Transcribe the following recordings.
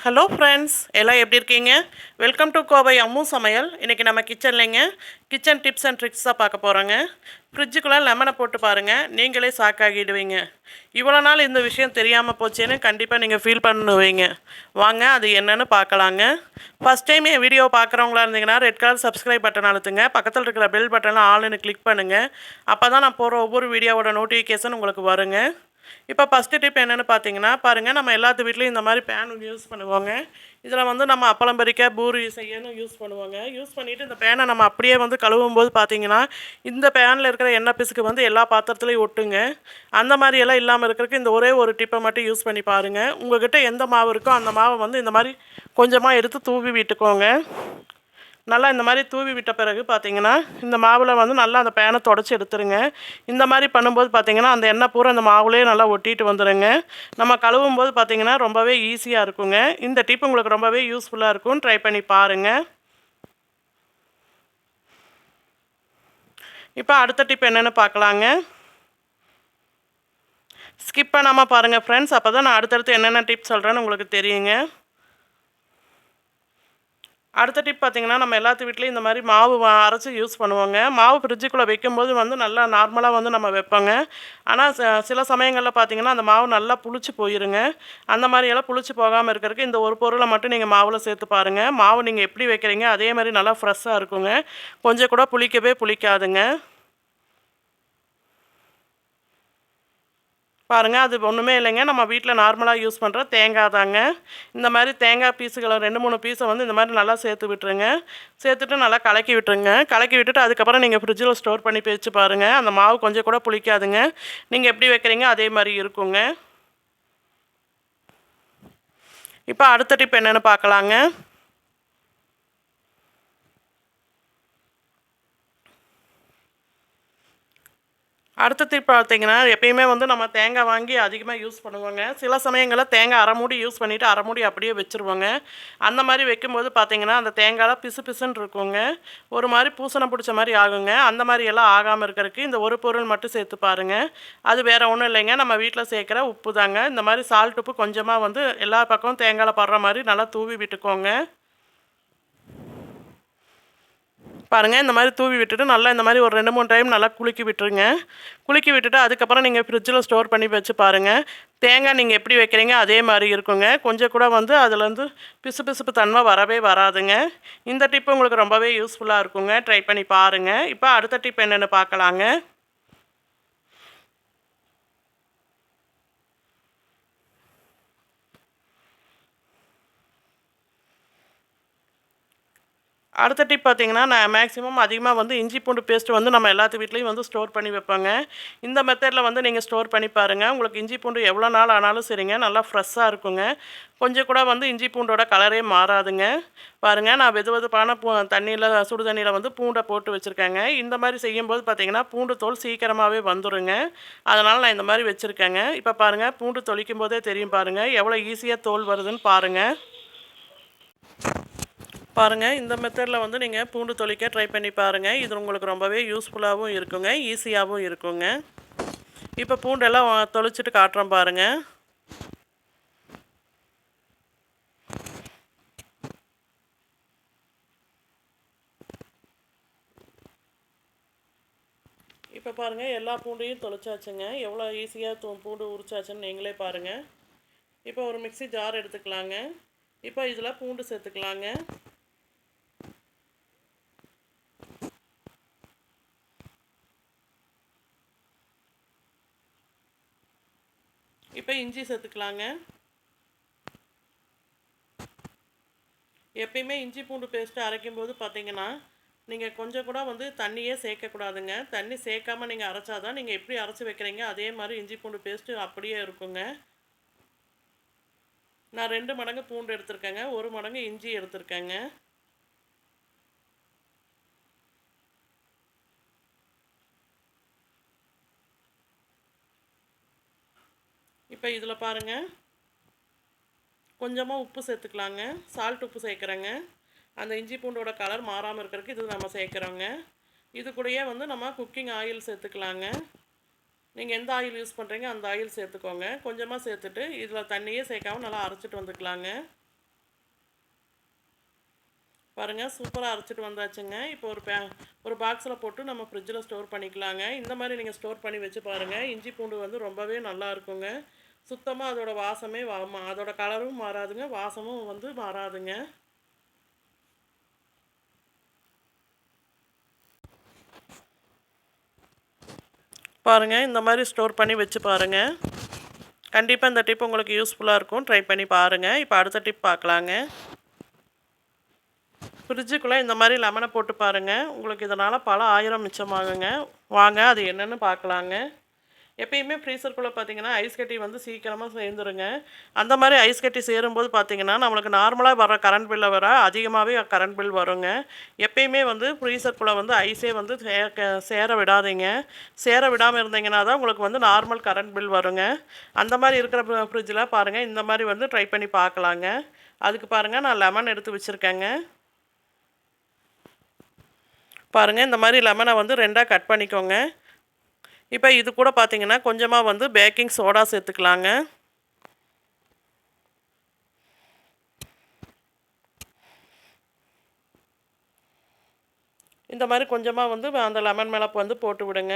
Hello friends, எல்லாம் எப்படி இருக்கீங்க? வெல்கம் டு கோவை அம்மு சமையல். இன்றைக்கி நம்ம கிச்சன்லேங்க கிச்சன் டிப்ஸ் அண்ட் ட்ரிக்ஸ் தான் பார்க்க போகிறோங்க. ஃப்ரிட்ஜுக்குள்ளே லெமனை போட்டு பாருங்கள், நீங்களே ஷாக்காகிடுவீங்க. இவ்வளோ நாள் இந்த விஷயம் தெரியாமல் போச்சேன்னு கண்டிப்பாக நீங்கள் ஃபீல் பண்ணுவீங்க. வாங்க அது என்னன்னு பார்க்கலாங்க. ஃபஸ்ட் டைம் என் வீடியோ பார்க்குறவங்களா இருந்தீங்கன்னா ரெட் கலர் சப்ஸ்கிரைப் பட்டன் அழுத்துங்க. பக்கத்தில் இருக்கிற பெல் பட்டனில் ஆல்னு கிளிக் பண்ணுங்கள். அப்போ தான் நான் போகிற ஒவ்வொரு வீடியோவோட நோட்டிஃபிகேஷன் உங்களுக்கு வருங்க. இப்போ ஃபஸ்ட்டு டிப் என்னென்னு பார்த்தீங்கன்னா, பாருங்கள், நம்ம எல்லாத்து வீட்லேயும் இந்த மாதிரி பேன் யூஸ் பண்ணுவோங்க. இதில் வந்து நம்ம அப்பளம் பறிக்க, பூரி செய்யணும் யூஸ் பண்ணுவோங்க. யூஸ் பண்ணிவிட்டு இந்த பேனை நம்ம அப்படியே வந்து கழுவும்போது பார்த்தீங்கன்னா, இந்த பேனில் இருக்கிற எண்ணெய் பிசுக்கு வந்து எல்லா பாத்திரத்துலேயும் ஒட்டுங்க. அந்த மாதிரியெல்லாம் இல்லாமல் இருக்கிறதுக்கு இந்த ஒரே ஒரு டிப்பை மட்டும் யூஸ் பண்ணி பாருங்கள். உங்கள்கிட்ட எந்த மாவு இருக்கோ அந்த மாவை வந்து இந்த மாதிரி கொஞ்சமாக எடுத்து தூவி விட்டுக்கோங்க. நல்லா இந்த மாதிரி தூவி விட்ட பிறகு பார்த்தீங்கன்னா, இந்த மாவில் வந்து நல்லா அந்த பேனை தொடச்சி எடுத்துருங்க. இந்த மாதிரி பண்ணும்போது பார்த்தீங்கன்னா, அந்த எண்ணெய் பூரா அந்த மாவுலேயே நல்லா ஒட்டிட்டு வந்துடுங்க. நம்ம கழுவும் போது பார்த்தீங்கன்னா ரொம்பவே ஈஸியாக இருக்குங்க. இந்த டிப் உங்களுக்கு ரொம்பவே யூஸ்ஃபுல்லாக இருக்கும். ட்ரை பண்ணி பாருங்கள். இப்போ அடுத்த டிப் என்னென்னு பார்க்கலாங்க. ஸ்கிப் பண்ணாமல் பாருங்கள் ஃப்ரெண்ட்ஸ், அப்போ தான் நான் அடுத்தடுத்து என்னென்ன டிப் சொல்கிறேன்னு உங்களுக்கு தெரியுங்க. அடுத்த டிப் பார்த்திங்கன்னா, நம்ம எல்லாத்து வீட்லேயும் இந்த மாதிரி மாவு அரைச்சி யூஸ் பண்ணுவோங்க. மாவு ஃப்ரிட்ஜுக்குள்ளே வைக்கும்போது வந்து நல்லா நார்மலாக வந்து நம்ம வைப்போங்க. ஆனால் சில சமயங்களில் பார்த்திங்கன்னா அந்த மாவு நல்லா புளிச்சு போயிருங்க. அந்த மாதிரியெல்லாம் புளிச்சு போகாமல் இருக்கிறதுக்கு இந்த ஒரு பொருளை மட்டும் நீங்கள் மாவில் சேர்த்து பாருங்கள். மாவு நீங்கள் எப்படி வைக்கிறீங்க அதே மாதிரி நல்லா ஃப்ரெஷ்ஷாக இருக்குங்க. கொஞ்சம் கூட புளிக்கவே புளிக்காதுங்க. பாருங்கள், அது ஒன்றுமே இல்லைங்க. நம்ம வீட்டில் நார்மலாக யூஸ் பண்ணுற தேங்காய் தாங்க. இந்த மாதிரி தேங்காய் பீஸுகளை 2-3 பீஸை வந்து இந்த மாதிரி நல்லா சேர்த்து விட்டுருங்க. சேர்த்துட்டு நல்லா கலக்கி விட்டுருங்க. கலக்கி விட்டுட்டு அதுக்கப்புறம் நீங்கள் ஃப்ரிட்ஜில் ஸ்டோர் பண்ணி வச்சு பாருங்கள். அந்த மாவு கொஞ்சம் கூட புளிக்காதுங்க. நீங்கள் எப்படி வைக்கிறீங்க அதே மாதிரி இருக்குங்க. இப்போ அடுத்த டிப் என்னென்னு பார்க்கலாங்க. அடுத்த டிப் பார்த்தீங்கன்னா, எப்பயுமே வந்து நம்ம தேங்காய் வாங்கி அதிகமாக யூஸ் பண்ணுவோங்க. சில சமயங்களில் தேங்காய் அரை மூடி யூஸ் பண்ணிவிட்டு அரை மூடி அப்படியே வச்சுருவோங்க. அந்த மாதிரி வைக்கும்போது பார்த்தீங்கன்னா, அந்த தேங்காய்லாம் பிசு பிசுன்னு இருக்குங்க. ஒரு மாதிரி பூசணம் பிடிச்ச மாதிரி ஆகுங்க. அந்த மாதிரி எல்லாம் ஆகாமல் இருக்கிறதுக்கு இந்த ஒரு பொருள் மட்டும் சேர்த்து பாருங்கள். அது வேறு ஒன்றும் இல்லைங்க, நம்ம வீட்டில் சேர்க்குற உப்பு தாங்க. இந்த மாதிரி சால்ட் உப்பு கொஞ்சமாக வந்து எல்லா பக்கமும் தேங்காயில் படுற மாதிரி நல்லா தூவி விட்டுக்கோங்க. பாருங்கள், இந்த மாதிரி தூவி விட்டுட்டு நல்லா இந்த மாதிரி ஒரு 2-3 டைம் நல்லா குலுக்கி விட்டுருங்க. குலுக்கி விட்டுட்டு அதுக்கப்புறம் நீங்கள் ஃப்ரிட்ஜில் ஸ்டோர் பண்ணி வச்சு பாருங்கள். தேங்காய் நீங்கள் எப்படி வைக்கிறீங்க அதே மாதிரி இருக்குங்க. கொஞ்சம் கூட வந்து அதுலேருந்து பிசுபிசுப்பு தன்மை வரவே வராதுங்க. இந்த டிப்பு உங்களுக்கு ரொம்பவே யூஸ்ஃபுல்லாக இருக்குங்க. ட்ரை பண்ணி பாருங்கள். இப்போ அடுத்த டிப் என்னென்னு பார்க்கலாங்க. அடுத்த டிப் பார்த்தீங்கன்னா, நான் மேக்ஸிமம் அதிகமாக வந்து இஞ்சி பூண்டு பேஸ்ட் வந்து நம்ம எல்லாத்து வீட்லேயும் வந்து ஸ்டோர் பண்ணி வைப்பேங்க. இந்த மெத்தடில் வந்து நீங்கள் ஸ்டோர் பண்ணி பாருங்கள். உங்களுக்கு இஞ்சி பூண்டு எவ்வளோ நாள் ஆனாலும் சரிங்க, நல்லா ஃப்ரெஷ்ஷாக இருக்குங்க. கொஞ்சம் கூட வந்து இஞ்சி பூண்டோட கலரே மாறாதுங்க. பாருங்கள், நான் வெது வெதுப்பான தண்ணியில் சுடு தண்ணியில் வந்து பூண்டை போட்டு வச்சுருக்கேங்க. இந்த மாதிரி செய்யும்போது பார்த்தீங்கன்னா பூண்டு தோல் சீக்கிரமாகவே வந்துடுங்க. அதனால் நான் இந்த மாதிரி வச்சுருக்கேங்க. இப்போ பாருங்கள், பூண்டு தொளிக்கும் போதே தெரியும் பாருங்கள், எவ்வளோ ஈஸியாக தோல் வருதுன்னு பாருங்கள். பாருங்கள், இந்த மெத்தடில் வந்து நீங்கள் பூண்டு தொளிக்க ட்ரை பண்ணி பாருங்கள். இது உங்களுக்கு ரொம்பவே யூஸ்ஃபுல்லாகவும் இருக்குங்க, ஈஸியாகவும் இருக்குங்க. இப்போ பூண்டெல்லாம் தொளிச்சிட்டு காட்டுறோம் பாருங்கள். இப்போ பாருங்கள், எல்லா பூண்டையும் தொளிச்சாச்சுங்க. எவ்வளோ ஈஸியாக பூண்டு உரிச்சாச்சுன்னு நீங்களே பாருங்கள். இப்போ ஒரு மிக்ஸி ஜார் எடுத்துக்கலாங்க. இப்போ இதில் பூண்டு சேர்த்துக்கலாங்க. இப்போ இஞ்சி சேர்த்துக்கலாங்க. எப்பயுமே இஞ்சி பூண்டு பேஸ்ட்டு அரைக்கும்போது பார்த்தீங்கன்னா, நீங்கள் கொஞ்சம் கூட வந்து தண்ணியே சேர்க்கக்கூடாதுங்க. தண்ணி சேர்க்காமல் நீங்கள் அரைச்சாதான் நீங்கள் எப்படி அரைச்சி வைக்கிறீங்க அதே மாதிரி இஞ்சி பூண்டு பேஸ்ட்டு அப்படியே இருக்குங்க. நான் 2 மடங்கு பூண்டு எடுத்திருக்கேங்க, 1 மடங்கு இஞ்சி எடுத்திருக்கேங்க. இப்போ இதில் பாருங்கள், கொஞ்சமாக உப்பு சேர்த்துக்கலாங்க. சால்ட் உப்பு சேர்க்குறேங்க. அந்த இஞ்சி பூண்டோட கலர் மாறாமல் இருக்கிறதுக்கு இது நம்ம சேர்க்குறோங்க. இது கூடயே வந்து நம்ம குக்கிங் ஆயில் சேர்த்துக்கலாங்க. நீங்கள் எந்த ஆயில் யூஸ் பண்ணுறீங்க அந்த ஆயில் சேர்த்துக்கோங்க. கொஞ்சமாக சேர்த்துட்டு இதில் தண்ணியே சேர்க்காமல் நல்லா அரைச்சிட்டு வந்துக்கலாங்க. பாருங்கள் சூப்பராக அரைச்சிட்டு வந்தாச்சுங்க. இப்போ ஒரு பாக்ஸில் போட்டு நம்ம ஃப்ரிட்ஜில் ஸ்டோர் பண்ணிக்கலாங்க. இந்த மாதிரி நீங்கள் ஸ்டோர் பண்ணி வச்சு பாருங்கள். இஞ்சி பூண்டு வந்து ரொம்பவே நல்லா இருக்குங்க. சுத்தமாக அதோட வாசமே அதோட கலரும் மாறாதுங்க, வாசமும் வந்து மாறாதுங்க. பாருங்கள் இந்த மாதிரி ஸ்டோர் பண்ணி வச்சு பாருங்கள். கண்டிப்பாக இந்த டிப் உங்களுக்கு யூஸ்ஃபுல்லாக இருக்கும். ட்ரை பண்ணி பாருங்கள். இப்போ அடுத்த டிப் பார்க்கலாங்க. ஃப்ரிட்ஜுக்குள்ளே இந்த மாதிரி லெமனை போட்டு பாருங்கள். உங்களுக்கு இதனால் பல ஆயிரம் மிச்சமாகுங்க. வாங்க அது என்னென்னு பார்க்கலாங்க. எப்பயுமே ஃப்ரீசருக்குள்ளே பார்த்தீங்கன்னா ஐஸ் கட்டி வந்து சீக்கிரமாக சேர்ந்துருங்க. அந்த மாதிரி ஐஸ் கட்டி சேரும்போது பார்த்தீங்கன்னா நம்மளுக்கு நார்மலாக வர கரண்ட் பில்லை விட அதிகமாகவே கரண்ட் பில் வருங்க. எப்பயுமே வந்து ஃப்ரீசருக்குள்ளே வந்து ஐஸே வந்து சேர விடாதீங்க. சேர விடாமல் இருந்தீங்கன்னா தான் உங்களுக்கு வந்து நார்மல் கரண்ட் பில் வருங்க. அந்த மாதிரி இருக்கிற ஃப்ரிட்ஜில் பாருங்கள் இந்த மாதிரி வந்து ட்ரை பண்ணி பார்க்கலாங்க. அதுக்கு பாருங்கள் நான் லெமன் எடுத்து வச்சுருக்கேங்க. பாருங்கள் இந்த மாதிரி லெமனை வந்து 2ஆக கட் பண்ணிக்கோங்க. இப்போ இது கூட பார்த்தீங்கன்னா கொஞ்சமாக வந்து பேக்கிங் சோடா சேர்த்துக்கலாங்க. இந்த மாதிரி கொஞ்சமாக வந்து அந்த லெமன் மேலே வந்து போட்டு விடுங்க.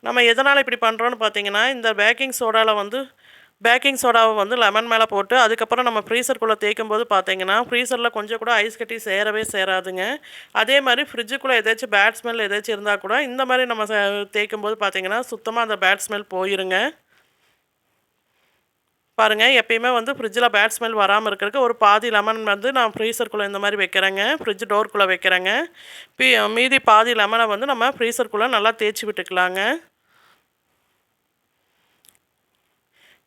நம்ம எதனால் இப்படி பண்ணுறோன்னு பார்த்தீங்கன்னா இந்த பேக்கிங் சோடாவை வந்து லெமன் மேலே போட்டு அதுக்கப்புறம் நம்ம ஃப்ரீசருக்குள்ளே தேய்க்கும்போது பார்த்தீங்கன்னா ஃப்ரீசரில் கொஞ்சம் கூட ஐஸ் கட்டி சேரவே சேராதுங்க. அதே மாதிரி ஃப்ரிட்ஜுக்குள்ளே ஏதாச்சும் பேட் ஸ்மெல் ஏதாச்சும் இருந்தால் கூட இந்த மாதிரி நம்ம தேய்க்கும்போது பார்த்தீங்கன்னா சுத்தமாக அந்த பேட் ஸ்மெல் போயிருங்க. பாருங்கள் எப்பயுமே வந்து ஃப்ரிட்ஜில் பேட் ஸ்மெல் வராமல் இருக்கிறதுக்கு ஒரு பாதி லெமன் வந்து நான் ஃப்ரீசருக்குள்ளே இந்த மாதிரி வைக்கிறேங்க. ஃப்ரிட்ஜ் டோருக்குள்ளே வைக்கிறேங்க. மீதி பாதி லெமனை வந்து நம்ம ஃப்ரீசருக்குள்ளே நல்லா தேய்ச்சி விட்டுக்கலாங்க.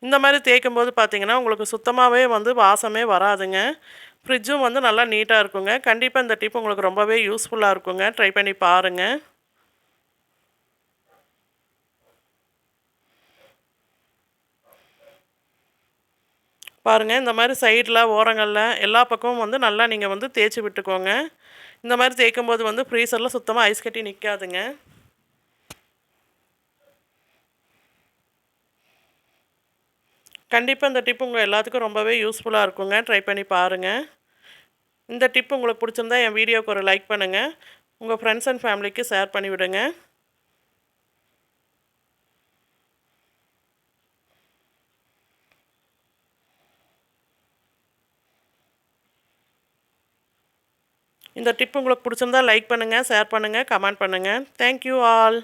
இந்த மாதிரி தேய்க்கும்போது பார்த்தீங்கன்னா உங்களுக்கு சுத்தமாகவே வந்து வாசமே வராதுங்க. ஃப்ரிட்ஜும் வந்து நல்லா நீட்டாக இருக்குங்க. கண்டிப்பாக இந்த டிப் உங்களுக்கு ரொம்பவே யூஸ்ஃபுல்லாக இருக்குங்க. ட்ரை பண்ணி பாருங்கள். பாருங்கள் இந்த மாதிரி சைடில் ஓரங்களில் எல்லா பக்கமும் வந்து நல்லா நீங்கள் வந்து தேய்ச்சி விட்டுக்கோங்க. இந்த மாதிரி தேய்க்கும்போது வந்து ஃப்ரீசரில் சுத்தமாக ஐஸ் கட்டி நிற்காதுங்க. கண்டிப்பாக இந்த டிப் உங்கள் எல்லாத்துக்கும் ரொம்பவே யூஸ்ஃபுல்லாக இருக்குங்க. ட்ரை பண்ணி பாருங்கள். இந்த டிப் உங்களுக்கு பிடிச்சிருந்தா என் வீடியோவுக்கு ஒரு லைக் பண்ணுங்கள். உங்கள் ஃப்ரெண்ட்ஸ் அண்ட் ஃபேமிலிக்கு ஷேர் பண்ணி விடுங்க. இந்த டிப் உங்களுக்கு பிடிச்சிருந்தா லைக் பண்ணுங்கள், ஷேர் பண்ணுங்கள், கமெண்ட் பண்ணுங்கள். Thank you all.